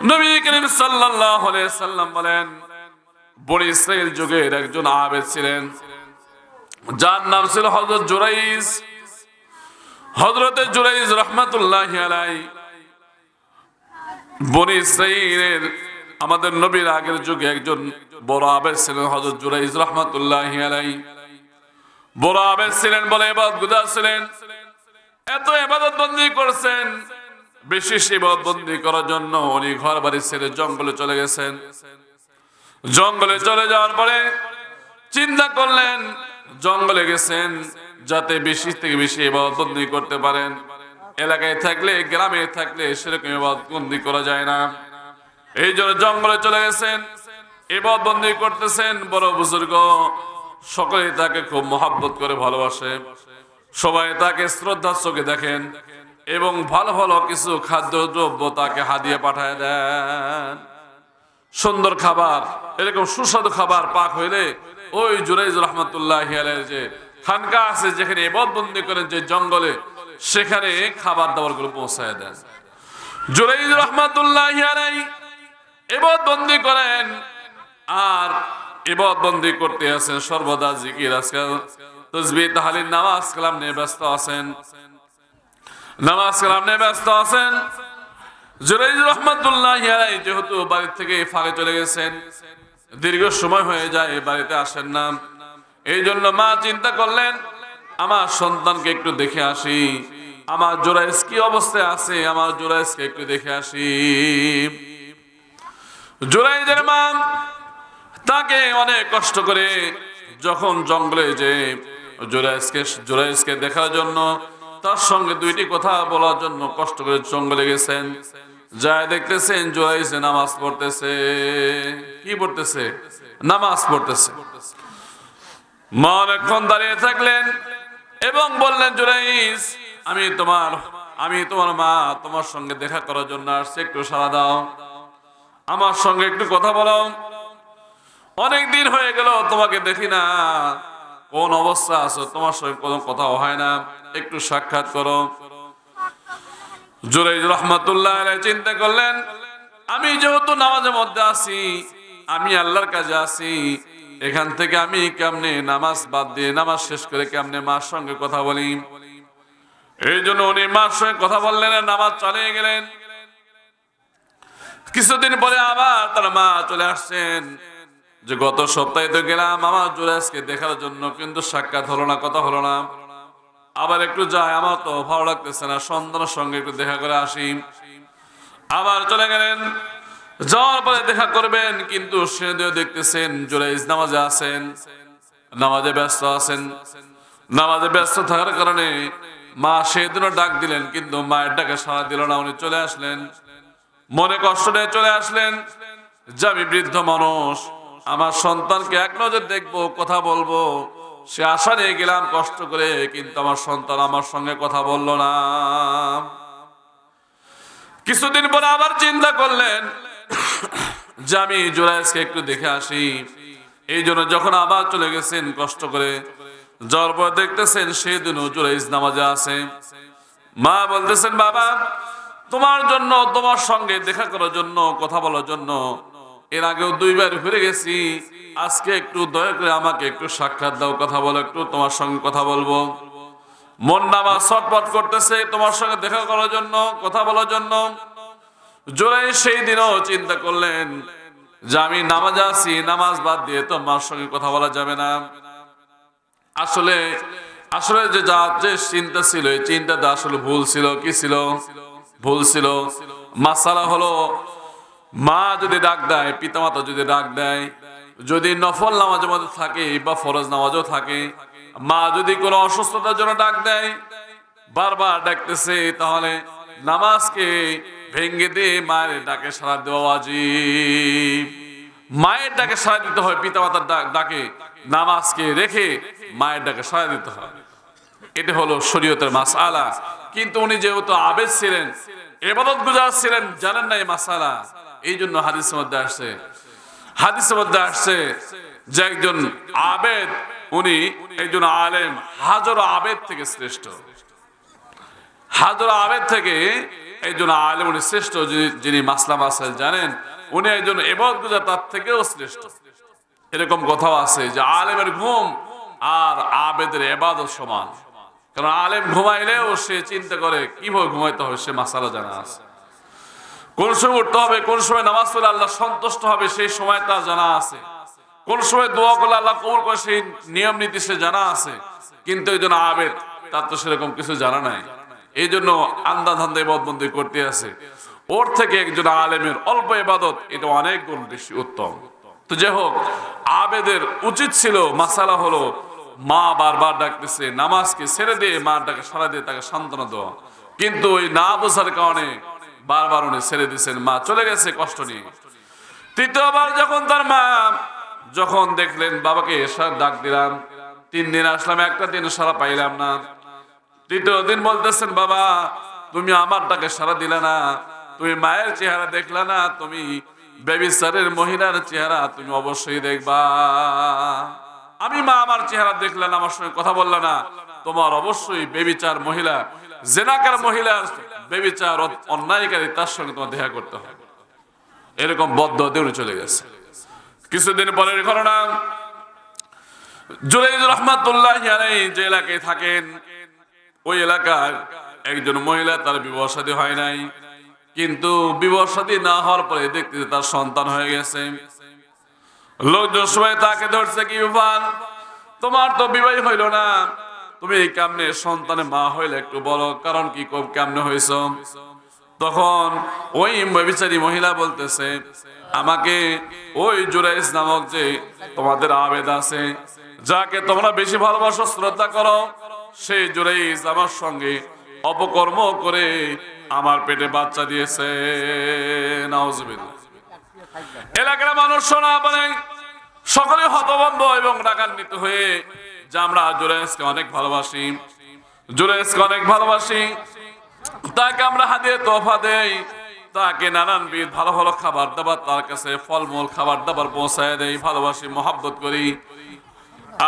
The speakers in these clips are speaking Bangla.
নবী করিম সাল্লাল্লাহু আলাইহি সাল্লাম বলেন, বনি ইসরাইল যুগের একজন আবেদ ছিলেন, যার নাম ছিল হযরত জুরাইজ। হযরতে জুরাইজ রাহমাতুল্লাহি আলাইহি বনি ইসরাইলের আমাদের নবীর আগের যুগে একজন বড় আবেদ ছিলেন হযরত জুরাইজ রাহমাতুল্লাহি আলাইহি। বড় আবেদ ছিলেন, বলে ইবাদত গুজার ছিলেন, এত ইবাদত বন্দী করছেন। বিশেষ ইবাদত বন্দী করার জন্য উনি ঘর বাড়ি ছেড়ে জঙ্গলে চলে গেছেন। জঙ্গলে চলে যাওয়ার পরে চিন্তা করলেন, জঙ্গলে গেছেন যাতে বেশি থেকে বেশি ইবাদত বন্দী করতে পারেন। এলাকায় থাকলে, গ্রামে থাকলে সেরকম ইবাদত বন্দী করা যায় না। এই জন্য জঙ্গলে চলে গেছেন, ইবাদত বন্দী করতেছেন। বড় বুজুর্গ সকলে তাকে খুব মহব্বত করে ভালোবাসে, সবাই তাকে শ্রদ্ধার চোখে দেখেন এবং ভালো ভালো কিছু খাদ্যদ্রব্য তাকে হাদিয়া পাঠায় দেন। সুন্দর খাবার, এরকম সুস্বাদু খাবার পাক হইলে ওই জুরাইজ রাহমাতুল্লাহি আলাইহি যে খানকা আছে, যেখানে ইবাদত বন্দী করেন যে জঙ্গলে, সেখানে খাবার দাবার গুলো পৌঁছায় দেন। জুরাইজ রাহমাতুল্লাহি আলাইহি ইবাদত বন্দী করেন, আর ইবাদত বন্দী করতে আছেন, সর্বদা জিকির আজকাল তাসবিহ তাহলিল নামাজ কালাম নিয়ে ব্যস্ত আছেন, নামাজ কালাম নিয়ে ব্যস্ত আছেন। জুরাইজ রাহমাতুল্লাহি আলাইহি যেহেতু বাড়ি থেকে ফাঁকে চলে গেছেন, দীর্ঘ সময় হয়ে যায় বাড়িতে আসেন না। এই জন্য মা চিন্তা করলেন, আমার সন্তানকে একটু দেখে আসি, আমার জুরাইজ কি অবস্থায় আছে, আমার জুরাইজকে একটু দেখে আসি। জুরাইজের মা তাকে অনেক কষ্ট করে যখন জঙ্গলে যে জুরাইজকে দেখার জন্য, তার সঙ্গে দুইটি কথা বলার জন্য কষ্ট করে জঙ্গলে গেছেন। যা দেখতেছেন জুরাইজ নামাজ পড়তেছে। কি পড়তেছে? নামাজ পড়তেছে। মা অনেকক্ষণ দাঁড়িয়ে থাকলেন এবং বললেন, জুরাইজ, আমি তোমার মা তোমার সঙ্গে দেখা করার জন্য আসছে, একটু সাড়া দাও, আমার সঙ্গে একটু কথা বলো। অনেক দিন হয়ে গেল তোমাকে দেখি না, কোন অবস্থা আছো, তোমার সঙ্গে কোনো কথা হয় না, একটু সাক্ষাৎ করো। জুরাইজ রাহমাতুল্লাহি আলাইহি চিন্তা করলেন, আমি যেহেতু নামাজের মধ্যে আছি, আমি আল্লাহর কাছে আছি, এখান থেকে আমি কেমনে নামাজ বাদ দিয়ে নামাজ শেষ করে কেমনে মার সঙ্গে কথা বলি। এই জন্য উনি মার সঙ্গে কথা বললেন, নামাজ চালিয়ে গেলেন। কিছুদিন পরে আবার তার মা চলে আসছেন, যে গত সপ্তাহে তো গেলাম আমার জুরাইজকে দেখার জন্য, কিন্তু সাক্ষাৎ হলো না, কথা হলো না, আবার একটু যাই, আমার তো ভালো লাগতেছে না, সন্তানের সঙ্গে একটু দেখা করে আসি। আবার চলে গেলেন, যাওয়ার পরে দেখা করবেন, কিন্তু সেদিনও দেখতেছেন জুরাইজ নামাজে আছেন, নামাজে ব্যস্ত আছেন। নামাজে ব্যস্ত থাকার কারণে মা সেদিনও ডাক দিলেন, কিন্তু মায়ের ডাকে সাড়া দিল না। উনি চলে আসলেন, মনে কষ্ট নিয়ে চলে আসলেন যে আমি বৃদ্ধ মানুষ, আমার সন্তানকে এক নজর দেখবো, কথা বলবো, সে আশা নিয়ে গেলাম কষ্ট করে, কিন্তু আমার সন্তান আমার সঙ্গে কথা বলল না। কিছুদিন পরে আবার চিন্তা করলেন যে আমি জুরাইজকে একটু দেখে আসি। এই জন্য যখন আবার চলে গেছেন কষ্ট করে, যাওয়ার পর দেখতেছেন সেদিনও জুরাইজ নামাজে আছে। মা বলতেছেন, বাবা, তোমার জন্য, তোমার সঙ্গে দেখা করার জন্য, কথা বলার জন্য এর আগেও দুইবার ফিরে গেছি, আজকে একটু দয়া করে আমাকে একটু সাক্ষাৎ দাও, কথা বলো, একটু তোমার সঙ্গে কথা বলবো। মন নামাজ ছটফট করতেছে তোমার সঙ্গে দেখা করার জন্য, কথা বলার জন্য। জুরাইজ সেই দিনও চিন্তা করলেন যে আমি নামাজ আছি, নামাজ বাদ দিয়ে তোমার সঙ্গে কথা বলা যাবে না। আসলে যে চিন্তা ছিল, এই চিন্তাটা আসলে ভুল ছিল। কি ছিল? ভুল ছিল। মাসালা হলো, মা যদি ডাক দেয়, পিতামাতা যদি ডাক দেয়, যদি নফল নামাজের মধ্যে থাকে বা ফরজ নামাজও থাকে, মা যদি কোনো অসুস্থতার জন্য ডাক দেয়, বারবার ডাকতেছে, তাহলে নামাজকে ভেঙ্গে দিয়ে মায়ের ডাকে সাড়া দেওয়া ওয়াজিব। মায়ের ডাকে সাড়া দিতে হয়, পিতামাতার ডাকে নামাজকে রেখে মায়ের ডাকে সাড়া দিতে হয়। এটা হলো শরীয়তের মাসআলা। কিন্তু উনি যেহেতু আবেদ ছিলেন, ইবাদত গুজার ছিলেন, জানেন না এই মাসআলা। এই জন্য হাদিসের মধ্যে আসছে যে একজন আবেদ, উনি একজন আলেম হাজারো আবেদ থেকে শ্রেষ্ঠ। হাজারো আবেদ থেকে একজন আলেম, উনি শ্রেষ্ঠ, যিনি মাসলা মাসাইল জানেন, উনি একজন ইবাদত গুজার তার থেকেও শ্রেষ্ঠ। এরকম কথাও আছে যে আলেমের ঘুম আর আবেদের ইবাদত সমান। কারণ আলেম ঘুমাইলেও সে চিন্তা করে কিভাবে ঘুমাইতে হবে, সে মাসালা জানা আছে। কোন সময় উঠতে হবে, কোন সময় নামাজ পড়লে আল্লাহ সন্তুষ্ট হবে, সেই সময় তার জানা আছে। কোন সময় দোয়া করলে আল্লাহ কবুল করে, সেই নিয়ম নীতি সে জানা আছে। কিন্তু একজন আবেদ, তার তো সেরকম কিছু জানা নাই। এই জন্য আন্দা ধান্দা ইবাদতবন্দি করতে আছে। ওর থেকে একজন আলেমের অল্প ইবাদত, এটা অনেক গুণ বেশি উত্তম। তো যাই হোক, আবেদের উচিত ছিল মাসালা হলো, মা বারবার ডাকতেছে, নামাজকে ছেড়ে দিয়ে মা ডাকে সারা দিয়ে তাকে সান্ত্বনা দেওয়া। কিন্তু ওই না বোঝার কারণে বারবার উনি ছেড়ে দিয়েছেন, মা চলে গেছে কষ্ট নিয়ে। তৃতীয়বার যখন তার মা যখন দেখলেন বাবাকে এসে ডাক দিলাম, 3 দিন আসলাম, একটা দিন সারা পাইলাম না। তৃতীয় দিন বলতেছেন, বাবা তুমি আমার ডাকে সারা দিলে না, তুমি মায়ের চেহারা দেখলা না, তুমি ব্যভিচারের মহিলার চেহারা তুমি অবশ্যই দেখবা। আমি মা আমার চেহারা দেখলেন, আমার সঙ্গে কথা বললা না, তোমার অবশ্যই ব্যভিচার মহিলা, জেনাকার মহিলার ব্যভিচার অন্যায়কারী, তার সঙ্গে তোমার দেখা করতে হবে। এরকম বদ্ধ দেউড়ে চলে গেছে। কিছুদিন পরের ঘটনা, জুরাইজ রহমাতুল্লাহি আলাইহি যে এলাকায় থাকেন, ওই এলাকার একজন মহিলা, তার বিবাহ শাদী হয় নাই। কিন্তু বিবাহ শাদী না হওয়ার পরে দেখতে তার সন্তান হয়ে গেছে। লোকজন সবাই তাকে ধরছে, কি ব্যাপার, তোমার তো বিবাহ হইল না, তুমি কেমনে সন্তানের মা হইলে একটু বলো, কারণ কি কেমনে হইছ? তখন ওই ব্যভিচারী মহিলা বলতেছে, আমাকে ওই জুরাইজ নামক যে তোমাদের আবেদ আছে, যাকে তোমরা বেশি ভালোবাসো শ্রদ্ধা করো, সেই জুরাইজ আমার সঙ্গে অপকর্ম করে আমার পেটে বাচ্চা দিয়েছে। নাউজুবিল্লাহ। এলাকার মানুষ শোনা মানে সকলে হতভম্ব এবং রাগান্বিত হয়ে, যে আমরা জুরাইজকে অনেক ভালোবাসি, জুরাইজকে অনেক ভালোবাসি, তাকে আমরা হাদিয়া তোফা দেই, তাকে নানানবিধ ভালো ভালো খাবার দাবার, তার কাছে ফলমূল খাবার দাবার পৌঁছায় দেই, ভালোবাসি, মহাব্বত করি।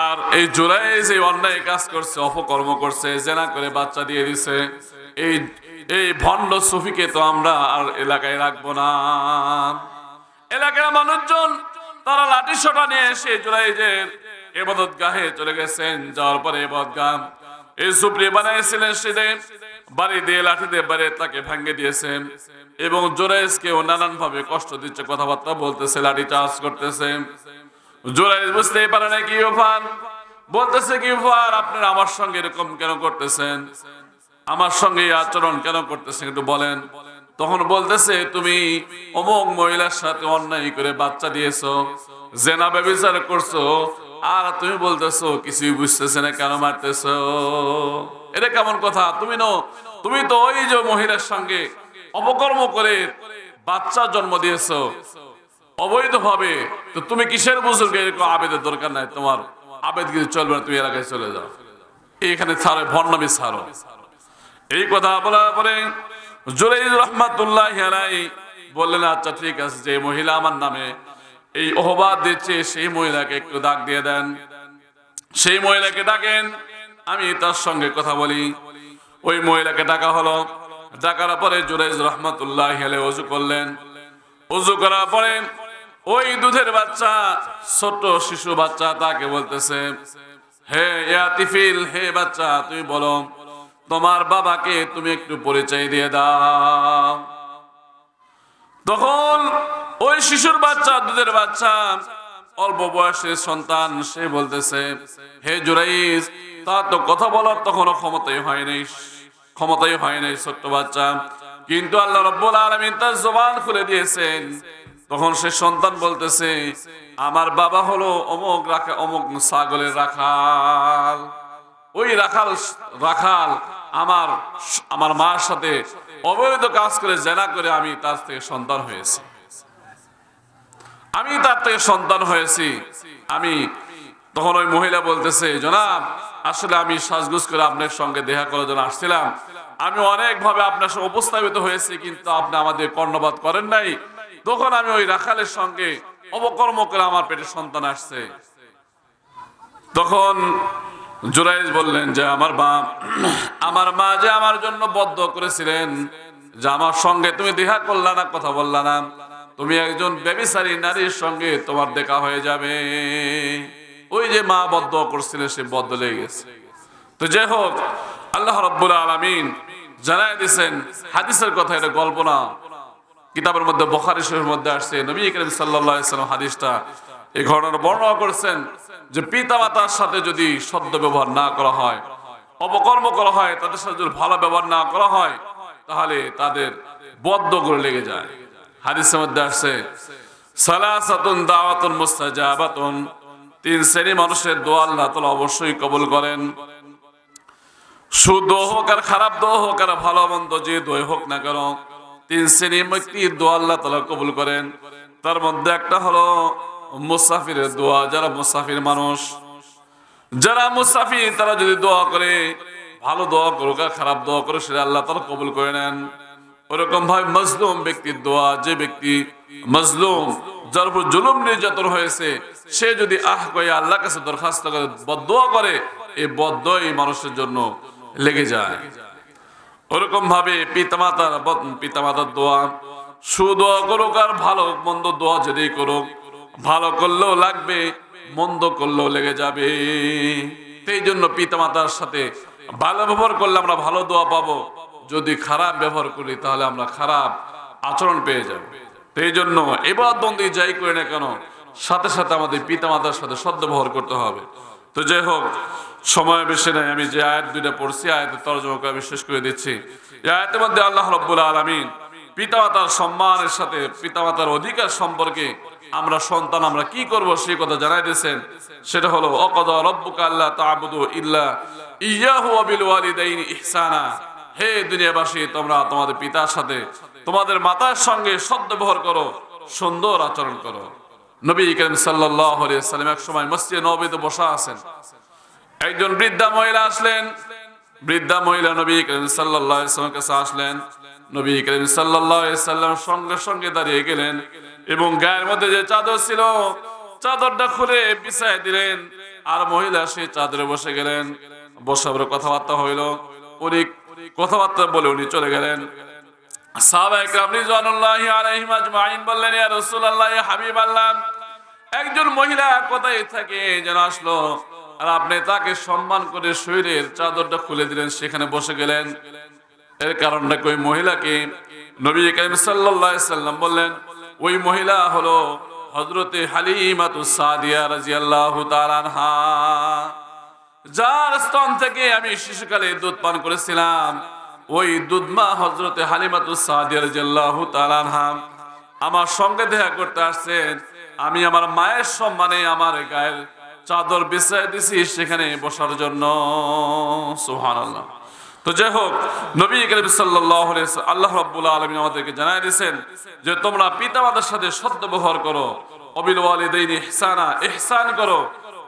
আর এই জুরাইজ এই অন্যায় কাজ করছে, অপকর্ম করছে, জেনা করে বাচ্চা দিয়ে দিছে, এই ভণ্ড সুফিকে তো আমরা আর এলাকায় রাখবো না। এলাকার মানুষজন তারা লাঠি সোটা নিয়ে এসে জুরাইজের ইবাদত গাহে চলে গেছেন। যাওয়ার পরে ইবাদতগাহ এই সুপ্রি বানাইছিলেন, সেটা বাড়ি দিয়ে লাঠি দিয়ে বাড়ি তাকে ভাঙে দিয়েছেন এবং জুরাইজকেও নানান ভাবে কষ্ট দিচ্ছে, কথাবার্তা বলতেছে, লাঠি চার্জ করতেছে। জুরাইজ বুঝতেই পারে না কি ব্যাপার, বলতেছে, কি ব্যাপার, আপনারা আমার সঙ্গে এরকম কেন করতেছেন, আমার সঙ্গে এই আচরণ কেন করতেছেন, একটু বলেন। তখন বলতেছে, তুমি অমুক মহিলার সাথে অন্যায় করে বাচ্চা দিয়েছো, জেনা ব্যভিচার করছো, আর তুমি বলতেছো কিছুই বুঝতেছে না, কেন মারতেছো? এটা কেমন কথা? তুমি তো ওই যে মহিলার সঙ্গে অপকর্ম করে বাচ্চা জন্ম দিয়েছো অবৈধ ভাবে, তো তুমি কিসের বুজুর্গ? এরকম আবেদের দরকার নাই, তোমার আবেদ কিছু চলবে না, তুমি এলাকায় চলে যাও, এখানে ছাড়ো, ভণ্ডামি ছাড়ো। এই কথা বলার পরে জুরাইজ রহমাতুল্লাহি আলাইহি বললেন, আচ্ছা ঠিক আছে, যে মহিলা আমার নামে এই অপবাদ দিচ্ছে, সেই মহিলাকে একটু ডাক দিয়ে দেন। সেই মহিলাকে ডাকেন, আমি তার সঙ্গে কথা বলি। ওই মহিলাকে ডাকা হলো। ডাকার পরে জুরাইজ রহমাতুল্লাহি আলাইহি ওযু করলেন। ওযু করার পরে ওই দুধের বাচ্চা, ছোট শিশু বাচ্চা, তাকে বলতেছে, হে ইয়াতিফিল, হে বাচ্চা, তুমি বলো তোমার বাবাকে তুমি একটু পরিচয় দিয়ে দাও। তখন ওই শিশুর বাচ্চা, দুধের বাচ্চা, অল্প বয়সের সন্তান, সে বলতেছে, হে জুরাইজ, তার তো কথা বলার তখনও ক্ষমতাই হয় নাই, ছোট্ট বাচ্চা, কিন্তু আল্লাহ রাব্বুল আলামিন তার জবান খুলে দিয়েছেন। তখন সে সন্তান বলতেছে, আমার বাবা হলো অমুক ছাগলের রাখাল, ওই রাখাল আমার মার সাথে অবৈধ কাজ করে, জেনা করে আমি তার থেকে সন্তান হয়েছি। তখন ওই মহিলা বলতেছে, জনাব, আসলে আমি সাজগুজ করে আপনার সঙ্গে দেখা করার জন্য আসছিলাম, আমি অনেক ভাবে আপনার সঙ্গে উপস্থাপিত হয়েছি, কিন্তু আপনি আমাদের কর্ণপাত করেন নাই। তখন আমি ওই রাখালের সঙ্গে অপকর্ম করে আমার পেটে সন্তান আসছে। তখন জুরাইজ বললেন যে, আমার মা যে আমার জন্য বদ্ধ করেছিলেন, যে আমার সঙ্গে তুমি দেখা করলা না, কথা বললা না, তুমি একজন ব্যভিচারী নারীর সঙ্গে তোমার দেখা হয়ে যাবে। ওই যে মা বদদোয়া করছিলেন, সে বদদোয়া লেগে গেছে। তো যাই হোক, আল্লাহ রাব্বুল আলামিন জানায় দিয়েছেন হাদিসের কথা, এটা গল্প না। কিতাবের মধ্যে বুখারী শরীফের মধ্যে আসছে, নবী করিম সাল্লাল্লাহু আলাইহি ওয়াসাল্লাম হাদিসটা এই ঘটনা বর্ণনা করেছেন যে পিতামাতার সাথে যদি সদ্য ব্যবহার না করা হয়, অপকর্ম করা হয়, তাদের সাথে যদি ভালো ব্যবহার না করা হয়, তাহলে তাদের বদদোয়া লেগে যায়। হাদিসের মধ্যে আসছে সালাসাতুন দাওয়াতুন মুস্তাজাবাতুন, তিন শ্রেণী মানুষের দোয়া আল্লাহ তাআলা অবশ্যই কবুল করেন। সুদোয়া হোক আর খারাপ দোয়া হোক আর ভালো মন্দ যে দোয়া হোক না কেন, তিন শ্রেণীর ব্যক্তির দোয়া আল্লাহ তাআলা কবুল করেন। তার মধ্যে একটা হলো মুসাফিরের দোয়া। যারা মুসাফির মানুষ, যারা মুসাফির, তারা যদি দোয়া করে, ভালো দোয়া করুক আর খারাপ দোয়া করুক, সেটা আল্লাহ তাআলা কবুল করে নেন। ওরকম ভাবে মজলুম ব্যক্তির দোয়া, যে ব্যক্তি মজলুম, যার উপর জুলুম নির্যাতন হয়েছে, সে যদি কয়ে আল্লাহর কাছে দরখাস্ত করে, বদদোয়া করে, এই বদদোয়া এই মানুষের জন্য লেগে যায়। ওরকম ভাবে পিতামাতার দোয়া, সুদোয়া করুক আর ভালো মন্দ দোয়া যদি করুক, ভালো করলেও লাগবে, মন্দ করলেও লেগে যাবে। এই জন্য পিতামাতার সাথে ভালো ব্যবহার করলে আমরা ভালো দোয়া পাবো, যদি খারাপ ব্যবহার করি তাহলে আমরা খারাপ আচরণ পেয়ে যাব। এই জন্য ইবাদত বন্দেগী যাই করি না কেন, সাথে সাথে আমাদের পিতামাতার সাথে সদ্ব্যবহার করতে হবে। তো যাই হোক, সময় বেশি নাই, আমি যে আয়াত দুইটা পড়ছি, আয়াতের তরজমা করে আমি শেষ করে দিচ্ছি। এই আয়াতের মধ্যে আল্লাহ রাব্বুল আলামিন পিতামাতার সম্মানের সাথে, পিতামাতার অধিকার সম্পর্কে আমরা সন্তান আমরা কি করব সেই কথা জানাই দিয়েছেন। সেটা হলো ওয়াকাদা রাব্বুকা আল্লা তা'বুদু ইল্লা ইয়াহু ওয়া বিল ওয়ালিদাইনি ইহসানা। হে দুনিয়াবাসী, তোমরা তোমাদের পিতার সাথে, তোমাদের মাতার সঙ্গে সদ্ব্যবহার করো, সুন্দর আচরণ করো। নবী করিম সাল্লাল্লাহু আলাইহি ওয়াসাল্লাম এক সময় মসজিদে নববীতে বসা আছেন। একজন বৃদ্ধা মহিলা আসলেন। বৃদ্ধা মহিলা নবী করিম সাল্লাল্লাহু আলাইহি ওয়াসাল্লামের কাছে আসলেন। নবী করিম সাল্লাল্লাহু আলাইহি ওয়াসাল্লাম সঙ্গে সঙ্গে দাঁড়িয়ে গেলেন এবং গায়ের মধ্যে যে চাদর ছিল, চাদরটা খুলে বিছায় দিলেন। আর মহিলা সেই চাদরে বসে গেলেন। বসার কথাবার্তা হইল। উনি কথাবার্তা বলে উনি চলে গেলেন। সাহাবায়ে কেরাম রিজওয়ানুল্লাহি আলাইহিম আজমাইন বললেন, ইয়া রাসূলুল্লাহ, ইয়া হাবিবাল্লাহ, একজন মহিলা কোথায় থেকে যেন আসলো, আর আপনি তাকে সম্মান করে শরীরের চাদরটা খুলে দিলেন, সেখানে বসে গেলেন। এর কারণটা ওই মহিলাকে নবী করিম সাল্লাল্লাহু আলাইহি সাল্লাম বললেন, ওই মহিলা হলো হযরতে হালিমাতুস সাদিয়া রাদিয়াল্লাহু তাআলা আনহা, যার স্তন থেকে আমি শিশুকালে দুধ পান করেছিলাম। ওই দুধমা হযরতে হালিমাতুস সাদিয়া রাদিয়াল্লাহু তাআলা আনহা আমার সঙ্গে দেখা করতে আসছেন। আমি আমার মায়ের সম্মানে আমার গায়ের চাদর বিছায় দিছি সেখানে বসার জন্য। সুবহানাল্লাহ। তো যাই হোক, নবী করিম সাল্লাল্লাহু আলাইহি ওয়াসাল্লাম, আল্লাহ রাব্বুল আলামিন আমাদেরকে জানায় দিয়েছেন যে তোমরা পিতামাতার সাথে সদ্ব্যবহার করো, ওয়াবিল ওয়ালিদাইনি ইহসানা, ইহসান করো,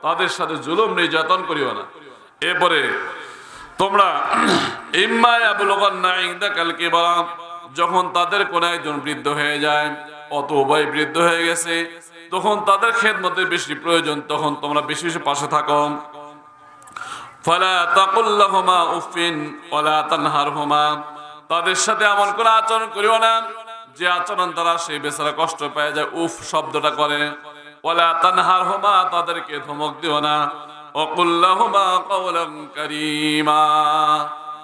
তাদের সাথে জুলুম নির্যাতন করিও না। এরপরে তোমরা ইম্মা ইয়াবলুগান্না ইনদাকাল কিবারা, যখন তাদের কোন একজন বৃদ্ধ হয়ে যায়, অত উভয় বৃদ্ধ হয়ে গেছে, তখন তাদের খেদমতের বেশি প্রয়োজন, তখন তোমরা বেশি বেশি পাশে থাকো। ফালা তাকুল লাহুমা উফিন ওয়ালা তানহারহুমা, তাদের সাথে এমন কোন আচরণ করিও না যে আচরণ দ্বারা সেই বেচারা কষ্ট পেয়ে যায়, উফ শব্দটা করে। ওয়ালা তানহারহুমা, তাদেরকে ধমক দিও না। ওয়াকুল লাহুমা কাওলান কারীমা,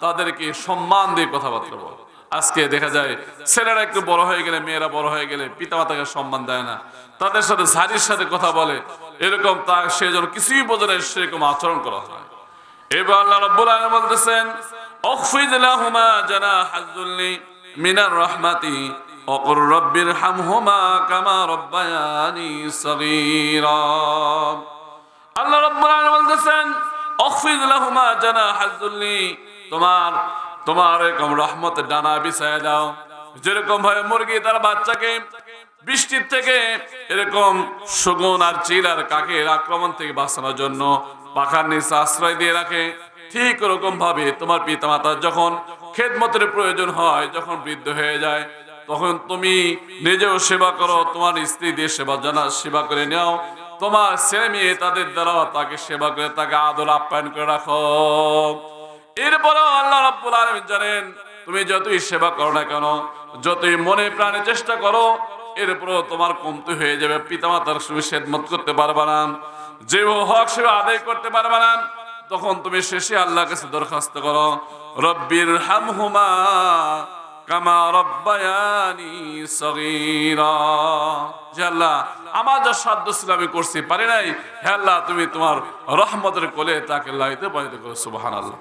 তাদেরকে সম্মান দিয়ে কথাবার্তা বলো। আজকে দেখা যায় ছেলেরা একটু বড় হয়ে গেলে, মেয়েরা বড় হয়ে গেলে পিতামাতাকে সম্মান দেয় না, তাদের সাথে ঝাড়ির সাথে কথা বলে, এরকম তা সে যেন কিছুই বোঝে না, সেরকম আচরণ করা হয়। এবার আল্লাহ রাব্বুল আলামিন বলতেছেন, উখফিদ লাহুমা জানাহাজ যুল্লি মিনার রাহমাতি ওয়াকুর রাব্বিরহামহুমা কামা রাব্বায়ানি সাগীরা। আল্লাহ রাব্বুল আলামিন বলতেছেন, উখফিদ লাহুমা জানাহাজ যুল্লি, তোমার এরকম রহমতের ডানা বিছায় দাও। যেরকম ভাবে মুরগি তার বাচ্চাকে বৃষ্টির থেকে, এরকম শগুন আর চিল আর কাকের আক্রমণ থেকে বাঁচানোর জন্য পাখার নিচে আশ্রয় দিয়ে রাখে, ঠিক ওরকম ভাবে তোমার পিতামাতার যখন খেদমতের প্রয়োজন হয়, যখন বৃদ্ধ হয়ে যায়, তখন তুমি নিজেও সেবা করো, তোমার স্ত্রী দিয়ে সেবা করে নাও, তোমার ছেলে মেয়ে তাদের দ্বারা তাকে সেবা করে, তাকে আদর আপ্যায়ন করে রাখো। এরপরেও আল্লাহ রাব্বুল আলামিন জানেন তুমি যতই সেবা করো না কেন, যতই মনে প্রাণে চেষ্টা করো, এরপরও তোমার কমতি হয়ে যাবে। পিতামাতার খেদমত করতে পারবা না, যে হক সেবা আদায় করতে পারবা না। তখন তুমি শেষে আল্লাহর কাছে দরখাস্ত করো, রব্বির হামহুমা কামা রব্বায়ানি সগীরা। যে আল্লাহ, আমার যা সাধ্য ছিল আমি করছি, পারি নাই, হে আল্লাহ তুমি তোমার রহমতের কোলে তাকে লাইতে পাইতে করো। সুবহানাল্লাহ।